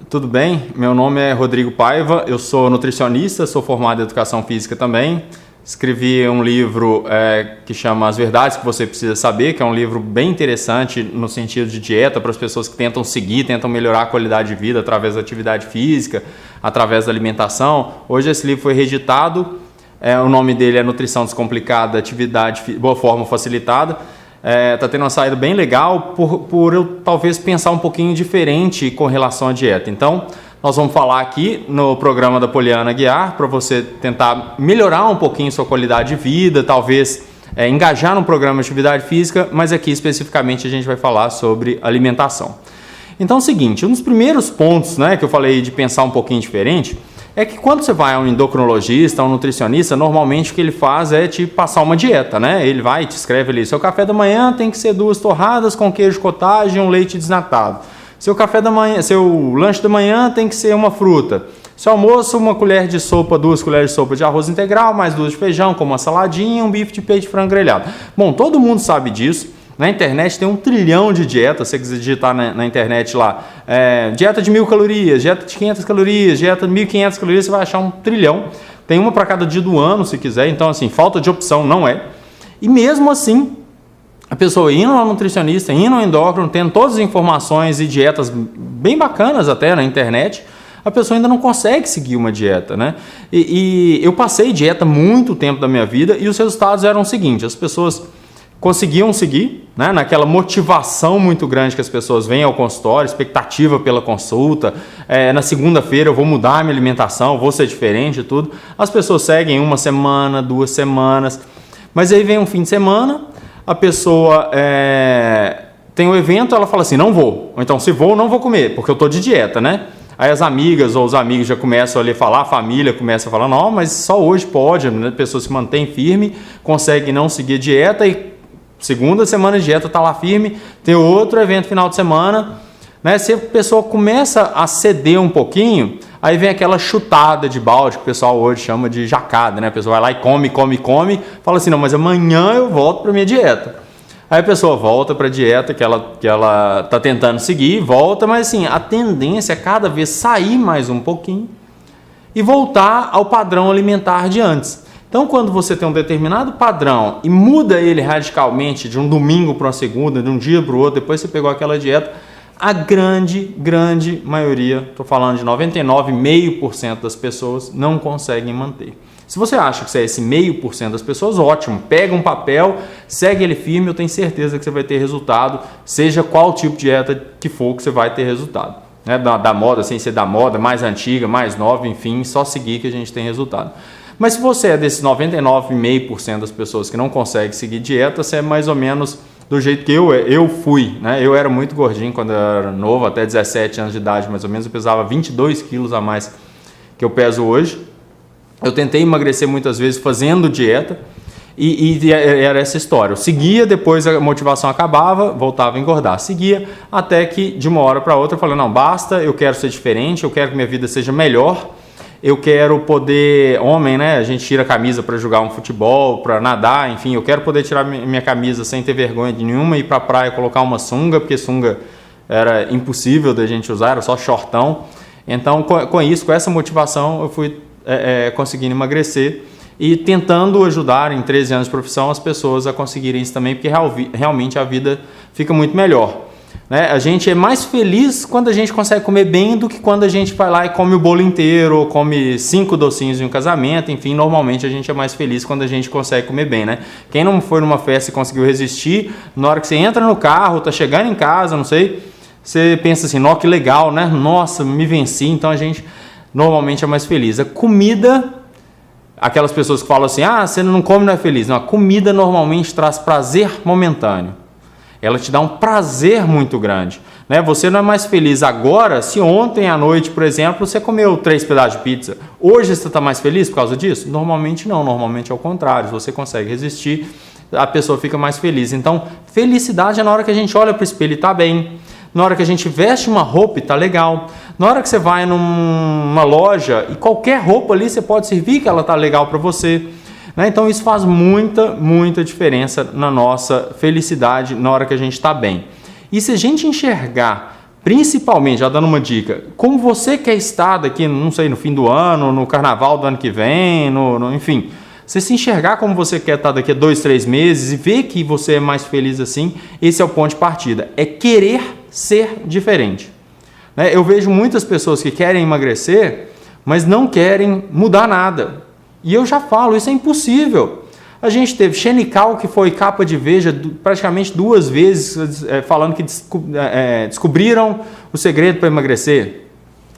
tudo bem? Meu nome é Rodrigo Paiva, eu sou nutricionista, sou formado em Educação Física também. Escrevi um livro que chama As Verdades que Você Precisa Saber, que é um livro bem interessante no sentido de dieta para as pessoas que tentam seguir, tentam melhorar a qualidade de vida através da atividade física, através da alimentação. Hoje esse livro foi reeditado, o nome dele é Nutrição Descomplicada, Boa Forma Facilitada. Está tendo uma saída bem legal por eu talvez pensar um pouquinho diferente com relação à dieta. Então, nós vamos falar aqui no programa da Poliana Guiar para você tentar melhorar um pouquinho sua qualidade de vida, talvez engajar num programa de atividade física, mas aqui especificamente a gente vai falar sobre alimentação. Então é o seguinte, um dos primeiros pontos, que eu falei de pensar um pouquinho diferente, é que quando você vai a um endocrinologista, a um nutricionista, normalmente o que ele faz é te passar uma dieta, Ele vai e te escreve ali, seu café da manhã tem que ser 2 torradas com queijo cottage e um leite desnatado. Seu lanche da manhã tem que ser uma fruta. Seu almoço, 2 colheres de sopa de arroz integral, mais 2 de feijão, com uma saladinha e um bife de peito de frango grelhado. Bom, todo mundo sabe disso. Na internet tem 1 trilhão de dietas, se você quiser digitar na internet lá, dieta de 1000 calorias, dieta de 500 calorias, dieta de 1500 calorias, você vai achar 1 trilhão. Tem uma para cada dia do ano, se quiser, então assim, falta de opção não é. E mesmo assim, a pessoa indo ao nutricionista, indo ao endócrino, tendo todas as informações e dietas bem bacanas até na internet, a pessoa ainda não consegue seguir uma dieta, E eu passei dieta muito tempo da minha vida e os resultados eram os seguintes, as pessoas conseguiam seguir, naquela motivação muito grande que as pessoas vêm ao consultório, expectativa pela consulta, na segunda-feira eu vou mudar a minha alimentação, vou ser diferente e tudo. As pessoas seguem 1 semana, 2 semanas, mas aí vem um fim de semana, a pessoa tem um evento, ela fala assim, não vou, ou então se vou, não vou comer, porque eu estou de dieta, Aí as amigas ou os amigos já começam a falar, a família começa a falar, não, mas só hoje pode, a pessoa se mantém firme, consegue não seguir a dieta e segunda semana de dieta está lá firme, tem outro evento final de semana, Se a pessoa começa a ceder um pouquinho, aí vem aquela chutada de balde que o pessoal hoje chama de jacada, A pessoa vai lá e come, fala assim, não, mas amanhã eu volto para minha dieta. Aí a pessoa volta para a dieta que ela está tentando seguir, volta, mas assim, a tendência é cada vez sair mais um pouquinho e voltar ao padrão alimentar de antes. Então, quando você tem um determinado padrão e muda ele radicalmente de um domingo para uma segunda, de um dia para o outro, depois você pegou aquela dieta, a grande maioria, estou falando de 99,5% das pessoas, não conseguem manter. Se você acha que você é esse 0,5% das pessoas, ótimo, pega um papel, segue ele firme, eu tenho certeza que você vai ter resultado, seja qual tipo de dieta que for que você vai ter resultado. Da moda, sem ser da moda, mais antiga, mais nova, enfim, só seguir que a gente tem resultado. Mas se você é desses 99,5% das pessoas que não conseguem seguir dieta, você é mais ou menos do jeito que eu fui, Eu era muito gordinho quando eu era novo, até 17 anos de idade mais ou menos, eu pesava 22 quilos a mais que eu peso hoje. Eu tentei emagrecer muitas vezes fazendo dieta e era essa história. Eu seguia, depois a motivação acabava, voltava a engordar. Seguia até que de uma hora para outra eu falei, não, basta, eu quero ser diferente, eu quero que minha vida seja melhor. Eu quero poder, homem, a gente tira a camisa para jogar um futebol, para nadar, enfim, eu quero poder tirar minha camisa sem ter vergonha de nenhuma, ir para a praia colocar uma sunga, porque sunga era impossível da gente usar, era só shortão. Então, com isso, com essa motivação, eu fui conseguindo emagrecer e tentando ajudar em 13 anos de profissão as pessoas a conseguirem isso também, porque realmente a vida fica muito melhor. A gente é mais feliz quando a gente consegue comer bem do que quando a gente vai lá e come o bolo inteiro ou come 5 docinhos em um casamento, enfim, normalmente a gente é mais feliz quando a gente consegue comer bem, Quem não foi numa festa e conseguiu resistir, na hora que você entra no carro, tá chegando em casa, não sei, você pensa assim, nossa, que legal, Nossa, me venci, então a gente normalmente é mais feliz. A comida, aquelas pessoas que falam assim, você não come, não é feliz. Não, a comida normalmente traz prazer momentâneo. Ela te dá um prazer muito grande. Você não é mais feliz agora se ontem à noite, por exemplo, você comeu 3 pedaços de pizza. Hoje você está mais feliz por causa disso? Normalmente não, normalmente é o contrário. Se você consegue resistir, a pessoa fica mais feliz. Então, felicidade é na hora que a gente olha para o espelho e está bem. Na hora que a gente veste uma roupa e está legal. Na hora que você vai numa loja e qualquer roupa ali você pode servir que ela está legal para você. Então isso faz muita diferença na nossa felicidade na hora que a gente está bem. E se a gente enxergar principalmente, já dando uma dica, como você quer estar daqui, não sei, no fim do ano, no carnaval do ano que vem, enfim, você se enxergar como você quer estar daqui a 2, 3 meses e ver que você é mais feliz assim, esse é o ponto de partida, é querer ser diferente. Né? Eu vejo muitas pessoas que querem emagrecer, mas não querem mudar nada. E eu já falo, isso é impossível. A gente teve Xenical, que foi capa de Veja praticamente 2 vezes, falando que descobriram o segredo para emagrecer.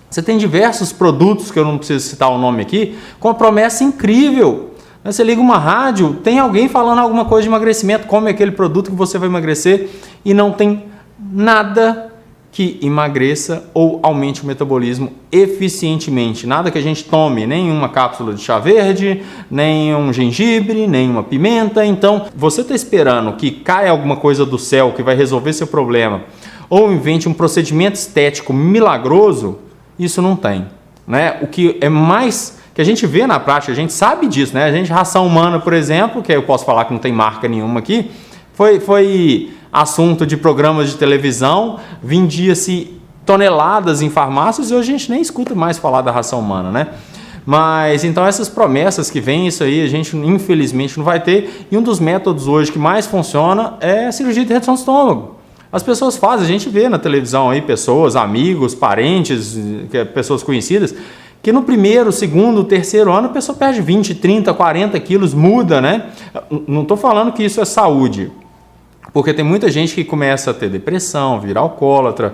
Você tem diversos produtos, que eu não preciso citar o nome aqui, com uma promessa incrível. Você liga uma rádio, tem alguém falando alguma coisa de emagrecimento, come aquele produto que você vai emagrecer e não tem nada que emagreça ou aumente o metabolismo eficientemente. Nada que a gente tome, nem uma cápsula de chá verde, nem um gengibre, nem uma pimenta. Então, você está esperando que caia alguma coisa do céu que vai resolver seu problema ou invente um procedimento estético milagroso, isso não tem. Né? O que é mais que a gente vê na prática, a gente sabe disso, né? A gente, ração humana, por exemplo, que eu posso falar que não tem marca nenhuma aqui, foi assunto de programas de televisão, vendia-se toneladas em farmácias e hoje a gente nem escuta mais falar da ração humana, né? Mas, então, essas promessas que vem, isso aí a gente infelizmente não vai ter, e um dos métodos hoje que mais funciona é a cirurgia de redução do estômago. As pessoas fazem, a gente vê na televisão aí pessoas, amigos, parentes, pessoas conhecidas, que no primeiro, segundo, terceiro ano a pessoa perde 20, 30, 40 quilos, muda, né? Não estou falando que isso é saúde, porque tem muita gente que começa a ter depressão, vira alcoólatra,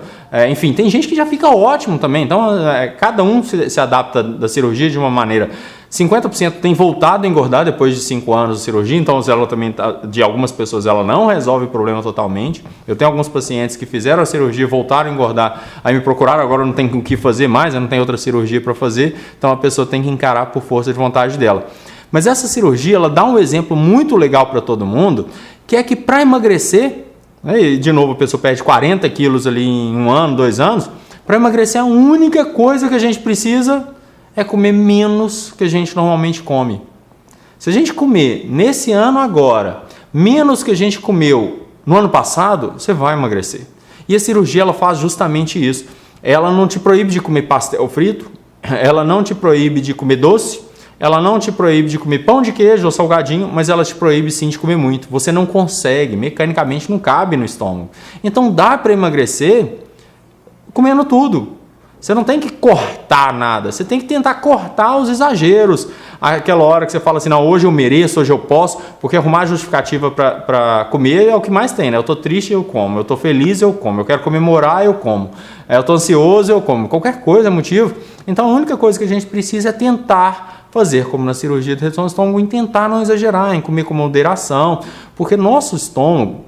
enfim, tem gente que já fica ótimo também, então cada um se adapta da cirurgia de uma maneira. 50% tem voltado a engordar depois de 5 anos de cirurgia, então ela também, de algumas pessoas, ela não resolve o problema totalmente. Eu tenho alguns pacientes que fizeram a cirurgia, voltaram a engordar, aí me procuraram, agora não tem o que fazer mais, não tem outra cirurgia para fazer, então a pessoa tem que encarar por força de vontade dela. Mas essa cirurgia, ela dá um exemplo muito legal para todo mundo, que é que para emagrecer, né, de novo a pessoa perde 40 quilos ali em 1 ano, 2 anos, para emagrecer a única coisa que a gente precisa é comer menos que a gente normalmente come. Se a gente comer nesse ano agora, menos que a gente comeu no ano passado, você vai emagrecer. E a cirurgia, ela faz justamente isso. Ela não te proíbe de comer pastel frito, ela não te proíbe de comer doce, ela não te proíbe de comer pão de queijo ou salgadinho, mas ela te proíbe sim de comer muito. Você não consegue, mecanicamente não cabe no estômago. Então dá para emagrecer comendo tudo. Você não tem que cortar nada, você tem que tentar cortar os exageros. Aquela hora que você fala assim, não, hoje eu mereço, hoje eu posso, porque arrumar justificativa para comer é o que mais tem, né? Eu estou triste, eu como. Eu estou feliz, eu como. Eu quero comemorar, eu como. Eu estou ansioso, eu como. Qualquer coisa é motivo. Então a única coisa que a gente precisa é tentar fazer, como na cirurgia de redução do estômago, em tentar não exagerar, em comer com moderação, porque nosso estômago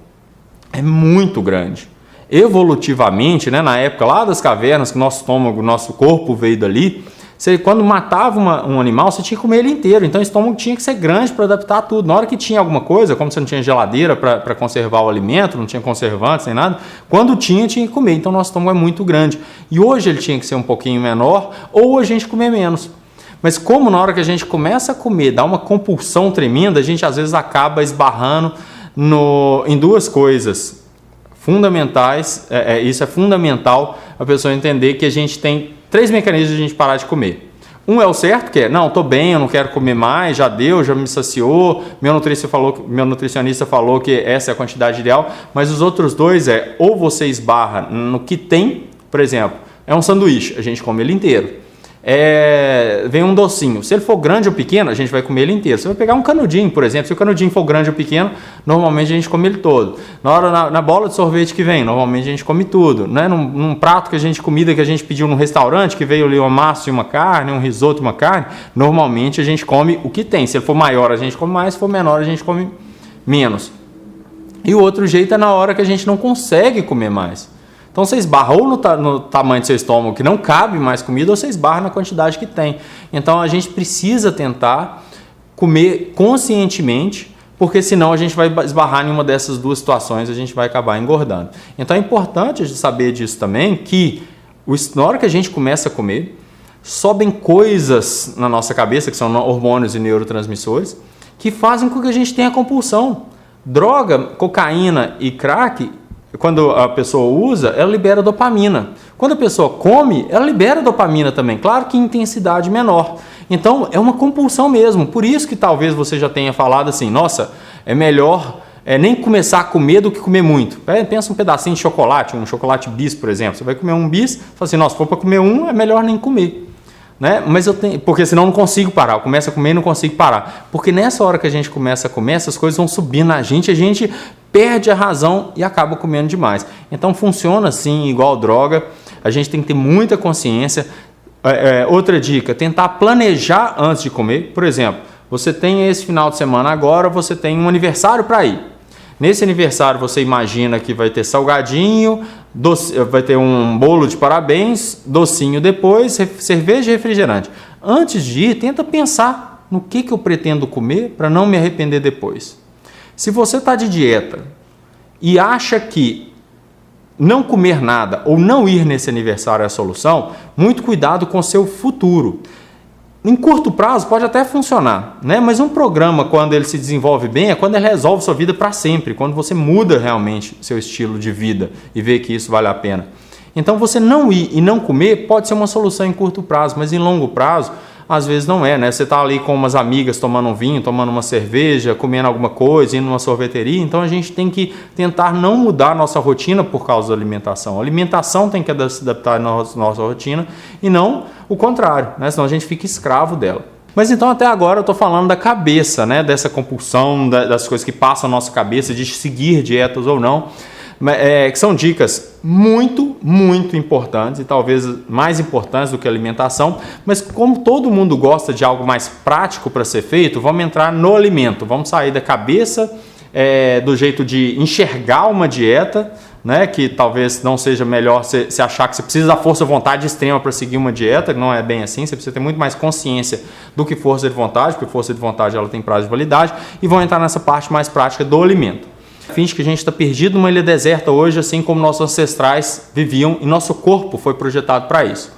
é muito grande. Evolutivamente, né, na época lá das cavernas, que nosso estômago, nosso corpo veio dali, você, quando matava um animal, você tinha que comer ele inteiro. Então o estômago tinha que ser grande para adaptar tudo. Na hora que tinha alguma coisa, como você não tinha geladeira para conservar o alimento, não tinha conservantes nem nada, quando tinha que comer. Então nosso estômago é muito grande. E hoje ele tinha que ser um pouquinho menor, ou a gente comer menos. Mas como na hora que a gente começa a comer, dá uma compulsão tremenda, a gente às vezes acaba esbarrando em 2 coisas fundamentais. Isso é fundamental a pessoa entender que a gente tem 3 mecanismos de a gente parar de comer. Um é o certo, que é, não, estou bem, eu não quero comer mais, já deu, já me saciou, meu nutricionista falou que essa é a quantidade ideal, mas os outros 2 ou você esbarra no que tem, por exemplo, é um sanduíche, a gente come ele inteiro. Vem um docinho, se ele for grande ou pequeno, a gente vai comer ele inteiro. Você vai pegar um canudinho, por exemplo, se o canudinho for grande ou pequeno, normalmente a gente come ele todo. Na bola de sorvete que vem, normalmente a gente come tudo, né? Num prato comida que a gente pediu num restaurante, que veio ali uma massa e uma carne, um risoto e uma carne, normalmente a gente come o que tem. Se ele for maior, a gente come mais, se for menor, a gente come menos. E o outro jeito é na hora que a gente não consegue comer mais. Então você esbarra ou no tamanho do seu estômago, que não cabe mais comida, ou você esbarra na quantidade que tem. Então a gente precisa tentar comer conscientemente, porque senão a gente vai esbarrar em uma dessas 2 situações, a gente vai acabar engordando. Então é importante saber disso também, que na hora que a gente começa a comer, sobem coisas na nossa cabeça, que são hormônios e neurotransmissores, que fazem com que a gente tenha compulsão. Droga, cocaína e crack quando a pessoa usa, ela libera dopamina. Quando a pessoa come, ela libera dopamina também, claro que em intensidade menor. Então é uma compulsão mesmo, por isso que talvez você já tenha falado assim, nossa, é melhor nem começar a comer do que comer muito. Pensa um pedacinho de chocolate, um chocolate bis, por exemplo. Você vai comer um bis, fala assim, nossa, se for para comer um, é melhor nem comer. Né? Mas porque senão eu não consigo parar. Eu começo a comer e não consigo parar. Porque nessa hora que a gente começa a comer, essas coisas vão subindo na gente, a gente perde a razão e acaba comendo demais. Então funciona assim, igual droga. A gente tem que ter muita consciência. Outra dica, tentar planejar antes de comer. Por exemplo, você tem esse final de semana agora, você tem um aniversário para ir. Nesse aniversário você imagina que vai ter salgadinho, vai ter um bolo de parabéns, docinho depois, cerveja e refrigerante. Antes de ir, tenta pensar no que eu pretendo comer para não me arrepender depois. Se você está de dieta e acha que não comer nada ou não ir nesse aniversário é a solução, muito cuidado com o seu futuro. Em curto prazo pode até funcionar, né? Mas um programa, quando ele se desenvolve bem, é quando ele resolve sua vida para sempre, quando você muda realmente seu estilo de vida e vê que isso vale a pena. Então você não ir e não comer pode ser uma solução em curto prazo, mas em longo prazo às vezes não é, né? Você está ali com umas amigas tomando um vinho, tomando uma cerveja, comendo alguma coisa, indo numa sorveteria, então a gente tem que tentar não mudar a nossa rotina por causa da alimentação. A alimentação tem que se adaptar à nossa rotina e não o contrário, né? Senão a gente fica escravo dela. Mas então até agora eu estou falando da cabeça, né? Dessa compulsão, das coisas que passam na nossa cabeça, de seguir dietas ou não. Que são dicas muito, muito importantes e talvez mais importantes do que a alimentação, mas como todo mundo gosta de algo mais prático para ser feito, vamos entrar no alimento, vamos sair da cabeça, do jeito de enxergar uma dieta, né, que talvez não seja melhor você achar que você precisa da força de vontade extrema para seguir uma dieta, não é bem assim, você precisa ter muito mais consciência do que força de vontade, porque força de vontade ela tem prazo de validade, e vão entrar nessa parte mais prática do alimento. Finge que a gente está perdido numa ilha deserta hoje, assim como nossos ancestrais viviam e nosso corpo foi projetado para isso.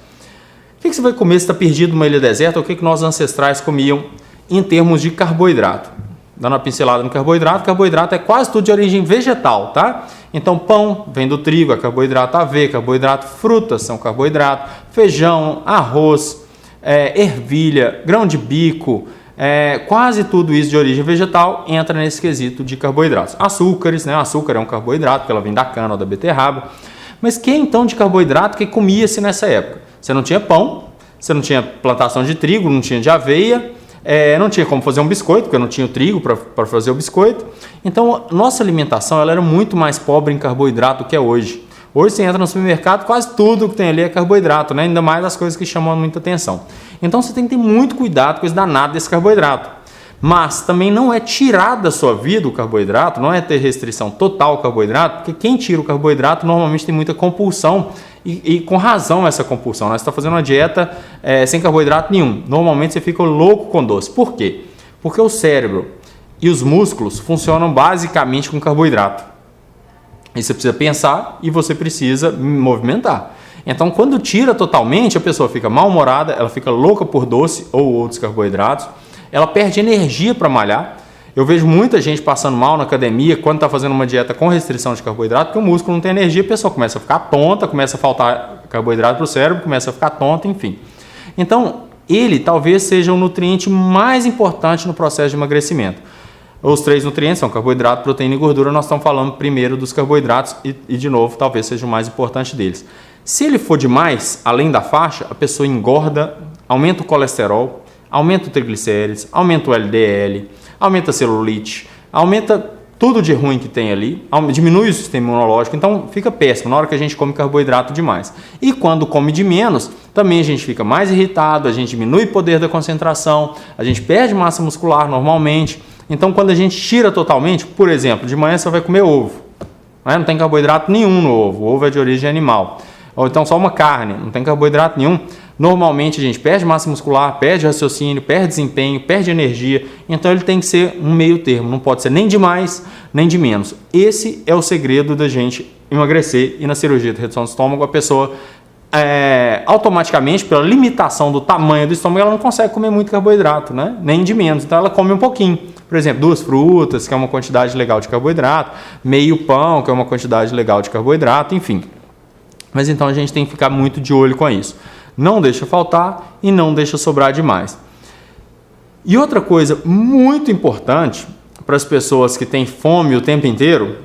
O que você vai comer se está perdido numa ilha deserta? O que nossos ancestrais comiam em termos de carboidrato? Dando uma pincelada no carboidrato, carboidrato é quase tudo de origem vegetal, tá? Então pão vem do trigo, é carboidrato, aveia, carboidrato, frutas são carboidrato, feijão, arroz, ervilha, grão de bico, quase tudo isso de origem vegetal entra nesse quesito de carboidratos. Açúcares, né? O açúcar é um carboidrato, porque ela vem da cana ou da beterraba. Mas que então de carboidrato que comia-se nessa época? Você não tinha pão, você não tinha plantação de trigo, não tinha de aveia, não tinha como fazer um biscoito, porque não tinha o trigo para fazer o biscoito. Então, nossa alimentação ela era muito mais pobre em carboidrato do que é hoje. Hoje você entra no supermercado, quase tudo que tem ali é carboidrato, né? Ainda mais as coisas que chamam muita atenção. Então você tem que ter muito cuidado com esse danado desse carboidrato. Mas também não é tirar da sua vida o carboidrato, não é ter restrição total ao carboidrato, porque quem tira o carboidrato normalmente tem muita compulsão e com razão essa compulsão. Né? Você está fazendo uma dieta sem carboidrato nenhum. Normalmente você fica louco com doce. Por quê? Porque o cérebro e os músculos funcionam basicamente com carboidrato. E você precisa pensar e você precisa movimentar. Então, quando tira totalmente, a pessoa fica mal-humorada, ela fica louca por doce ou outros carboidratos, ela perde energia para malhar. Eu vejo muita gente passando mal na academia quando está fazendo uma dieta com restrição de carboidrato, porque o músculo não tem energia, a pessoa começa a ficar tonta, começa a faltar carboidrato para o cérebro, começa a ficar tonta, enfim. Então, ele talvez seja o nutriente mais importante no processo de emagrecimento. Os 3 nutrientes são carboidrato, proteína e gordura. Nós estamos falando primeiro dos carboidratos e de novo, talvez seja o mais importante deles. Se ele for demais, além da faixa, a pessoa engorda, aumenta o colesterol, aumenta o triglicérides, aumenta o LDL, aumenta a celulite, aumenta tudo de ruim que tem ali, diminui o sistema imunológico, então fica péssimo na hora que a gente come carboidrato demais. E quando come de menos, também a gente fica mais irritado, a gente diminui o poder da concentração, a gente perde massa muscular normalmente. Então, quando a gente tira totalmente, por exemplo, de manhã você vai comer ovo, né? Não tem carboidrato nenhum no ovo, o ovo é de origem animal. Ou então só uma carne, não tem carboidrato nenhum. Normalmente a gente perde massa muscular, perde raciocínio, perde desempenho, perde energia. Então ele tem que ser um meio termo, não pode ser nem de mais, nem de menos. Esse é o segredo da gente emagrecer. E na cirurgia de redução do estômago, a pessoa automaticamente, pela limitação do tamanho do estômago, ela não consegue comer muito carboidrato, né? Nem de menos. Então ela come um pouquinho. Por exemplo, 2 frutas, que é uma quantidade legal de carboidrato, meio pão, que é uma quantidade legal de carboidrato, enfim. Mas então a gente tem que ficar muito de olho com isso. Não deixa faltar e não deixa sobrar demais. E outra coisa muito importante para as pessoas que têm fome o tempo inteiro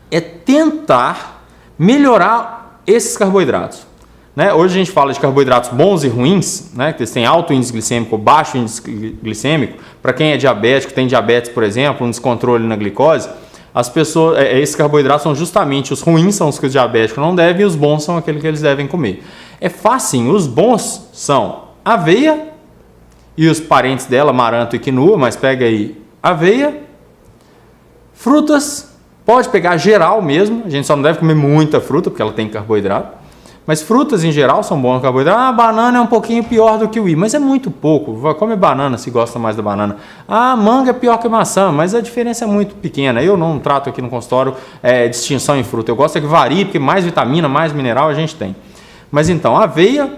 é tentar melhorar esses carboidratos. Né? Hoje a gente fala de carboidratos bons e ruins, né? Que eles têm alto índice glicêmico ou baixo índice glicêmico. Para quem é diabético, tem diabetes, por exemplo, um descontrole na glicose, as pessoas, esses carboidratos são justamente os ruins, são os que os diabéticos não devem, e os bons são aqueles que eles devem comer. É fácil, os bons são aveia e os parentes dela, amaranto e quinoa, mas pega aí aveia, frutas, pode pegar geral mesmo, a gente só não deve comer muita fruta porque ela tem carboidrato. Mas frutas em geral são bons carboidratos. A banana é um pouquinho pior do que o kiwi, mas é muito pouco. Come banana se gosta mais da banana. A manga é pior que a maçã, mas a diferença é muito pequena. Eu não trato aqui no consultório distinção em fruta. Eu gosto que varie, porque mais vitamina, mais mineral a gente tem. Mas então, aveia,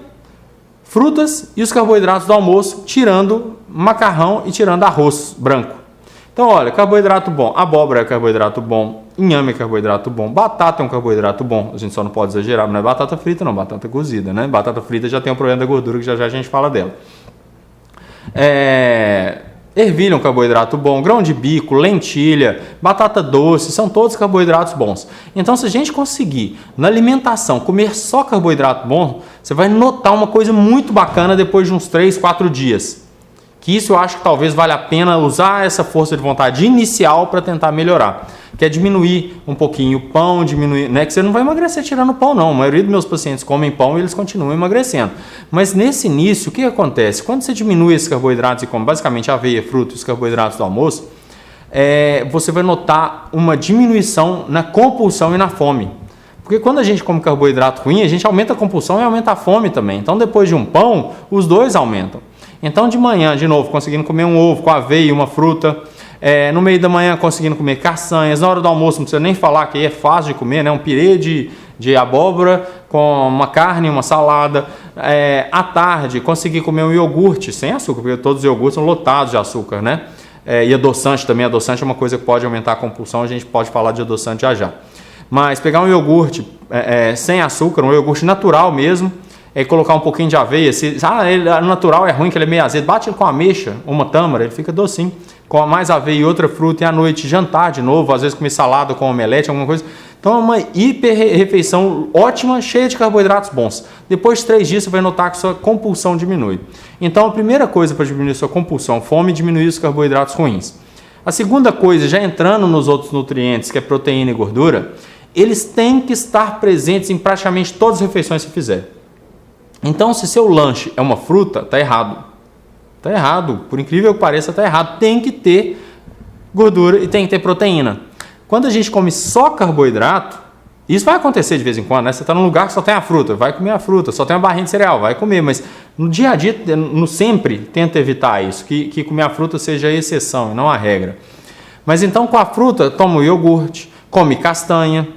frutas e os carboidratos do almoço, tirando macarrão e tirando arroz branco. Então, olha, carboidrato bom. Abóbora é carboidrato bom. Inhame é carboidrato bom. Batata é um carboidrato bom. A gente só não pode exagerar, não é batata frita, não. Batata cozida, né? Batata frita já tem o problema da gordura, que já já a gente fala dela. Ervilha é um carboidrato bom. Grão de bico, lentilha, batata doce, são todos carboidratos bons. Então, se a gente conseguir, na alimentação, comer só carboidrato bom, você vai notar uma coisa muito bacana depois de uns 3, 4 dias. Que isso eu acho que talvez valha a pena usar essa força de vontade inicial para tentar melhorar. Que é diminuir um pouquinho o pão, diminuir, né? Que você não vai emagrecer tirando pão, não. A maioria dos meus pacientes comem pão e eles continuam emagrecendo. Mas nesse início, o que acontece? Quando você diminui esses carboidratos e come basicamente aveia, fruta e os carboidratos do almoço, você vai notar uma diminuição na compulsão e na fome. Porque quando a gente come carboidrato ruim, a gente aumenta a compulsão e aumenta a fome também. Então, depois de um pão, os dois aumentam. Então, de manhã, de novo, conseguindo comer um ovo com aveia e uma fruta. No meio da manhã, conseguindo comer castanhas. Na hora do almoço, não precisa nem falar que aí é fácil de comer, né? Um pirê de abóbora com uma carne e uma salada. À tarde, conseguir comer um iogurte sem açúcar, porque todos os iogurtes são lotados de açúcar, né? E adoçante também. Adoçante é uma coisa que pode aumentar a compulsão. A gente pode falar de adoçante já já. Mas pegar um iogurte sem açúcar, um iogurte natural mesmo, colocar um pouquinho de aveia. Ele natural é ruim, que ele é meio azedo. Bate ele com ameixa, uma tâmara, ele fica docinho. Com mais aveia e outra fruta, e à noite jantar de novo, às vezes comer salada com omelete, alguma coisa. Então é uma hiper-refeição ótima, cheia de carboidratos bons. Depois de 3 dias você vai notar que sua compulsão diminui. Então a primeira coisa para diminuir sua compulsão, fome, é diminuir os carboidratos ruins. A segunda coisa, já entrando nos outros nutrientes, que é proteína e gordura, eles têm que estar presentes em praticamente todas as refeições que você fizer. Então, se seu lanche é uma fruta, está errado. Está errado. Por incrível que pareça, está errado. Tem que ter gordura e tem que ter proteína. Quando a gente come só carboidrato, isso vai acontecer de vez em quando, né? Você está num lugar que só tem a fruta, vai comer a fruta. Só tem uma barrinha de cereal, vai comer. Mas no dia a dia, sempre tenta evitar isso. Que comer a fruta seja a exceção e não a regra. Mas então, com a fruta, toma o iogurte, come castanha,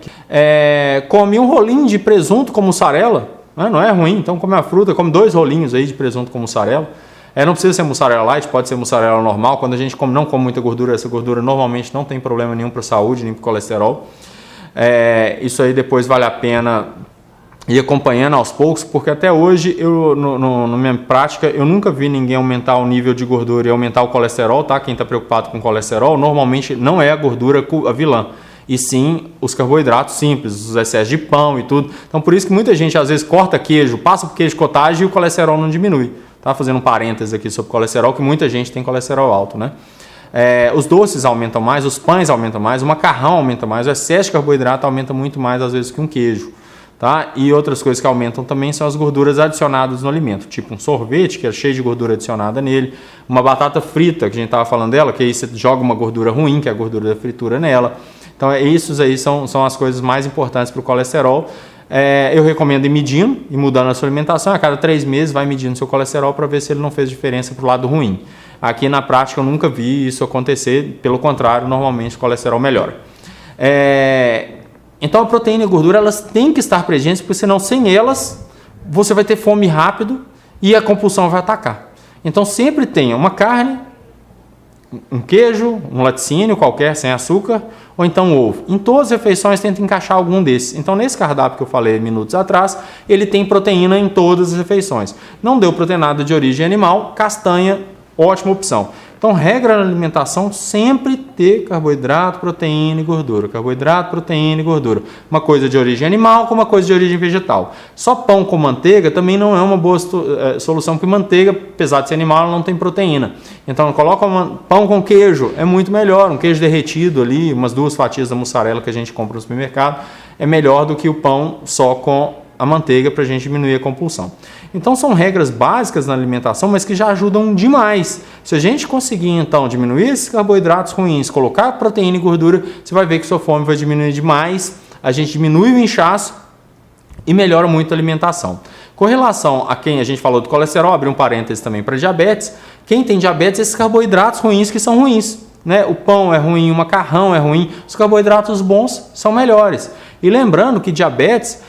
come um rolinho de presunto com mussarela. Não é ruim, então come a fruta, come 2 rolinhos aí de presunto com mussarela. Não precisa ser mussarela light, pode ser mussarela normal. Quando a gente não come muita gordura, essa gordura normalmente não tem problema nenhum para a saúde, nem para o colesterol. Isso aí depois vale a pena ir acompanhando aos poucos, porque até hoje, na minha prática, eu nunca vi ninguém aumentar o nível de gordura e aumentar o colesterol, tá? Quem está preocupado com colesterol, normalmente não é a gordura a vilã, e sim os carboidratos simples, os excessos de pão e tudo. Então, por isso que muita gente às vezes corta queijo, passa por queijo cottage e o colesterol não diminui. Tá fazendo um parênteses aqui sobre colesterol, que muita gente tem colesterol alto, né? Os doces aumentam mais, os pães aumentam mais, o macarrão aumenta mais, o excesso de carboidrato aumenta muito mais às vezes que um queijo, tá? E outras coisas que aumentam também são as gorduras adicionadas no alimento, tipo um sorvete que é cheio de gordura adicionada nele, uma batata frita que a gente estava falando dela, que aí você joga uma gordura ruim, que é a gordura da fritura nela. Então esses aí são as coisas mais importantes para o colesterol. Eu recomendo ir medindo e mudando a sua alimentação. A cada 3 meses vai medindo seu colesterol para ver se ele não fez diferença para o lado ruim. Aqui na prática eu nunca vi isso acontecer, pelo contrário, normalmente o colesterol melhora. Então a proteína e a gordura elas têm que estar presentes, porque senão sem elas você vai ter fome rápido e a compulsão vai atacar. Então sempre tenha uma carne um queijo, um laticínio qualquer, sem açúcar, ou então ovo. Em todas as refeições tenta encaixar algum desses. Então nesse cardápio que eu falei minutos atrás, ele tem proteína em todas as refeições. Não deu proteinada de origem animal, castanha, ótima opção. Então, regra na alimentação, sempre ter carboidrato, proteína e gordura. Carboidrato, proteína e gordura. Uma coisa de origem animal com uma coisa de origem vegetal. Só pão com manteiga também não é uma boa solução, porque manteiga, apesar de ser animal, ela não tem proteína. Então, coloca pão com queijo, é muito melhor. Um queijo derretido ali, umas 2 fatias da mussarela que a gente compra no supermercado, é melhor do que o pão só com a manteiga para a gente diminuir a compulsão. Então são regras básicas na alimentação, mas que já ajudam demais. Se a gente conseguir então diminuir esses carboidratos ruins, colocar proteína e gordura, você vai ver que sua fome vai diminuir demais, a gente diminui o inchaço e melhora muito a alimentação. Com relação a quem a gente falou do colesterol, abri um parênteses também para diabetes, quem tem diabetes, esses carboidratos ruins que são ruins, né? O pão é ruim, o macarrão é ruim, os carboidratos bons são melhores. E lembrando que diabetes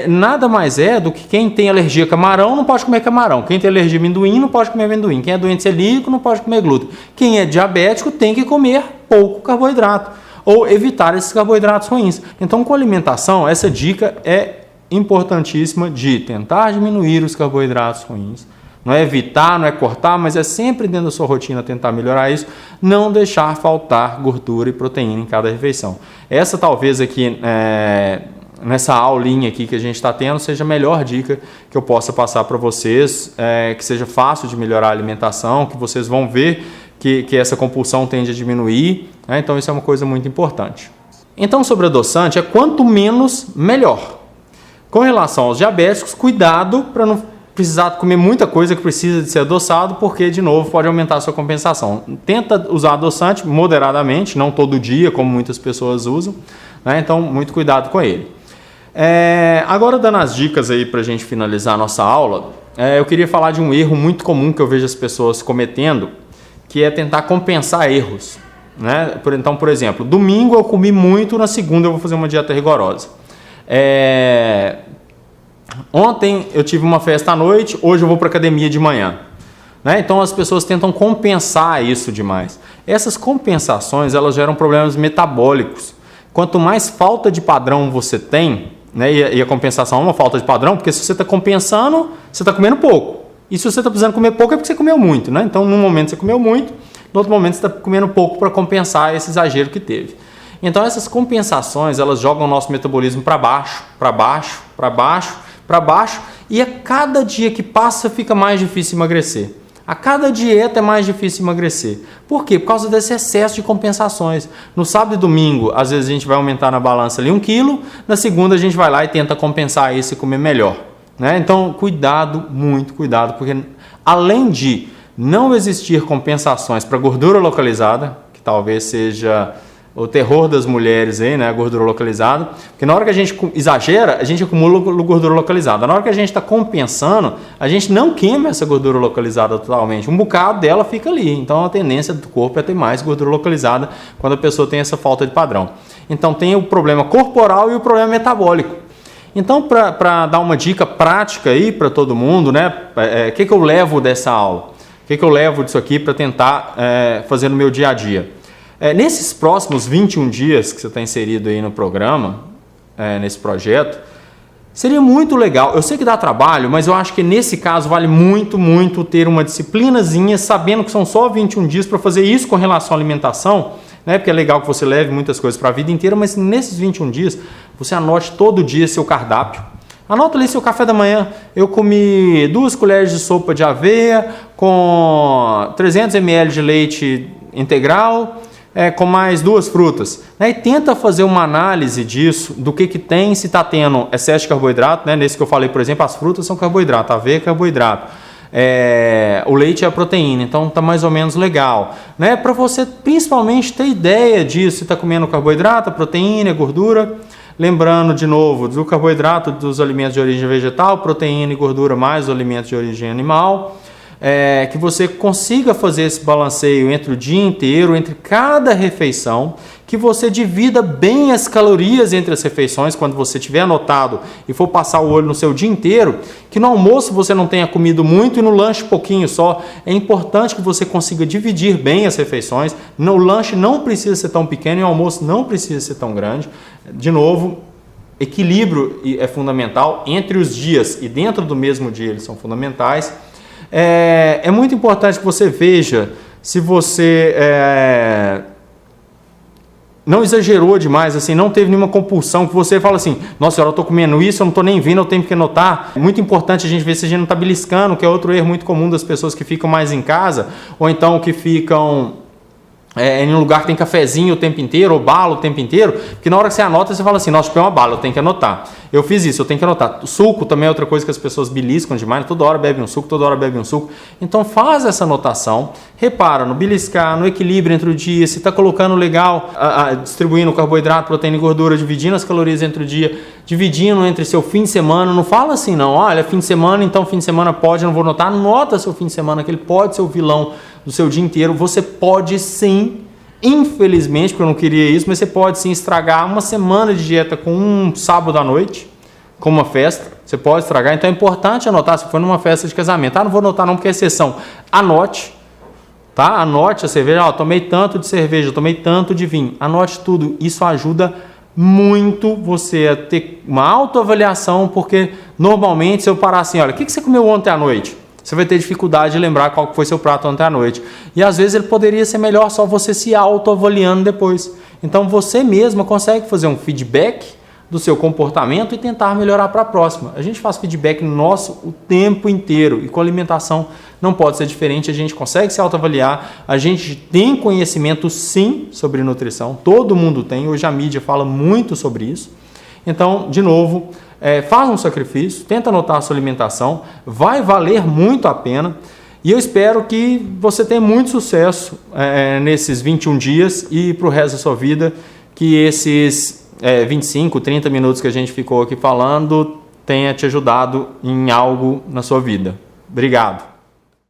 nada mais é do que quem tem alergia a camarão não pode comer camarão. Quem tem alergia a amendoim não pode comer amendoim. Quem é doente celíaco não pode comer glúten. Quem é diabético tem que comer pouco carboidrato ou evitar esses carboidratos ruins. Então, com a alimentação, essa dica é importantíssima de tentar diminuir os carboidratos ruins. Não é evitar, não é cortar, mas é sempre dentro da sua rotina tentar melhorar isso. Não deixar faltar gordura e proteína em cada refeição. Essa talvez aqui nessa aulinha aqui que a gente está tendo, seja a melhor dica que eu possa passar para vocês, que seja fácil de melhorar a alimentação, que vocês vão ver que essa compulsão tende a diminuir, né? Então isso é uma coisa muito importante. Então sobre adoçante, quanto menos, melhor. Com relação aos diabéticos, cuidado para não precisar comer muita coisa que precisa de ser adoçado, porque de novo pode aumentar a sua compensação. Tenta usar adoçante moderadamente, não todo dia, como muitas pessoas usam, né? Então muito cuidado com ele. Agora dando as dicas aí para a gente finalizar a nossa aula, eu queria falar de um erro muito comum que eu vejo as pessoas cometendo, que é tentar compensar erros, né? Então, por exemplo, domingo eu comi muito, na segunda eu vou fazer uma dieta rigorosa. Ontem eu tive uma festa à noite, hoje eu vou para academia de manhã, né? Então as pessoas tentam compensar isso demais. Essas compensações, elas geram problemas metabólicos. Quanto mais falta de padrão você tem, né, e a compensação é uma falta de padrão, porque se você está compensando, você está comendo pouco. E se você está precisando comer pouco é porque você comeu muito, né? Então, num momento você comeu muito, no outro momento você está comendo pouco para compensar esse exagero que teve. Então, essas compensações, elas jogam o nosso metabolismo para baixo, para baixo, para baixo, para baixo, e a cada dia que passa fica mais difícil emagrecer. A cada dieta é mais difícil emagrecer. Por quê? Por causa desse excesso de compensações. No sábado e domingo, às vezes a gente vai aumentar na balança ali 1 quilo, na segunda a gente vai lá e tenta compensar isso e comer melhor, né? Então, cuidado, muito cuidado, porque além de não existir compensações para gordura localizada, que talvez seja o terror das mulheres aí, né, a gordura localizada, porque na hora que a gente exagera, a gente acumula gordura localizada. Na hora que a gente está compensando, a gente não queima essa gordura localizada totalmente. Um bocado dela fica ali. Então a tendência do corpo é ter mais gordura localizada quando a pessoa tem essa falta de padrão. Então tem o problema corporal e o problema metabólico. Então, para dar uma dica prática aí para todo mundo, né, que eu levo dessa aula? O que eu levo disso aqui para tentar fazer no meu dia a dia? Nesses próximos 21 dias que você está inserido aí no programa, nesse projeto, seria muito legal. Eu sei que dá trabalho, mas eu acho que nesse caso vale muito, muito ter uma disciplinazinha, sabendo que são só 21 dias para fazer isso com relação à alimentação, né? Porque é legal que você leve muitas coisas para a vida inteira, mas nesses 21 dias você anote todo dia seu cardápio. Anota ali seu café da manhã. Eu comi 2 colheres de sopa de aveia com 300 ml de leite integral, com mais 2 frutas, né? E tenta fazer uma análise disso, do que tem, se está tendo excesso de carboidrato, né? Nesse que eu falei, por exemplo, as frutas são carboidrato, a aveia é carboidrato, o leite é a proteína, então está mais ou menos legal, né? Para você principalmente ter ideia disso, se está comendo carboidrato, proteína, gordura. Lembrando de novo do carboidrato dos alimentos de origem vegetal, proteína e gordura mais os alimentos de origem animal. que você consiga fazer esse balanceio entre o dia inteiro, entre cada refeição, que você divida bem as calorias entre as refeições, quando você tiver anotado e for passar o olho no seu dia inteiro, que no almoço você não tenha comido muito e no lanche pouquinho só. É importante que você consiga dividir bem as refeições. O lanche não precisa ser tão pequeno e o almoço não precisa ser tão grande. De novo, equilíbrio é fundamental entre os dias e dentro do mesmo dia eles são fundamentais. É muito importante que você veja se você não exagerou demais, assim, não teve nenhuma compulsão que você fala assim, nossa, eu estou comendo isso, eu não estou nem vendo, eu tenho que anotar. É muito importante a gente ver se a gente não está beliscando, que é outro erro muito comum das pessoas que ficam mais em casa, ou então que ficam em um lugar que tem cafezinho o tempo inteiro, ou bala o tempo inteiro, porque na hora que você anota, você fala assim, nossa, tem uma bala, eu tenho que anotar. Eu fiz isso, eu tenho que anotar. O suco também é outra coisa que as pessoas beliscam demais, toda hora bebe um suco, toda hora bebe um suco. Então faz essa anotação, repara no beliscar, no equilíbrio entre o dia, se está colocando legal, distribuindo carboidrato, proteína e gordura, dividindo as calorias entre o dia, dividindo entre seu fim de semana. Não fala assim não, olha, fim de semana, então fim de semana pode, eu não vou anotar. Anota seu fim de semana, que ele pode ser o vilão do seu dia inteiro. Você pode sim, infelizmente, porque eu não queria isso, mas você pode sim estragar uma semana de dieta com um sábado à noite, com uma festa. Você pode estragar, então é importante anotar. Se for numa festa de casamento, não vou anotar não porque é exceção. Anote, tá? Anote a cerveja, eu tomei tanto de cerveja, eu tomei tanto de vinho. Anote tudo, isso ajuda muito você a ter uma autoavaliação, porque normalmente se eu parar assim, olha, o que você comeu ontem à noite? Você vai ter dificuldade de lembrar qual foi seu prato ontem à noite. E às vezes ele poderia ser melhor só você se autoavaliando depois. Então você mesma consegue fazer um feedback do seu comportamento e tentar melhorar para a próxima. A gente faz feedback nosso o tempo inteiro e com a alimentação não pode ser diferente. A gente consegue se autoavaliar, a gente tem conhecimento sim sobre nutrição, todo mundo tem, hoje a mídia fala muito sobre isso. Então, de novo, faz um sacrifício, tenta anotar a sua alimentação, vai valer muito a pena e eu espero que você tenha muito sucesso nesses 21 dias e para o resto da sua vida, que esses 25, 30 minutos que a gente ficou aqui falando tenha te ajudado em algo na sua vida. Obrigado!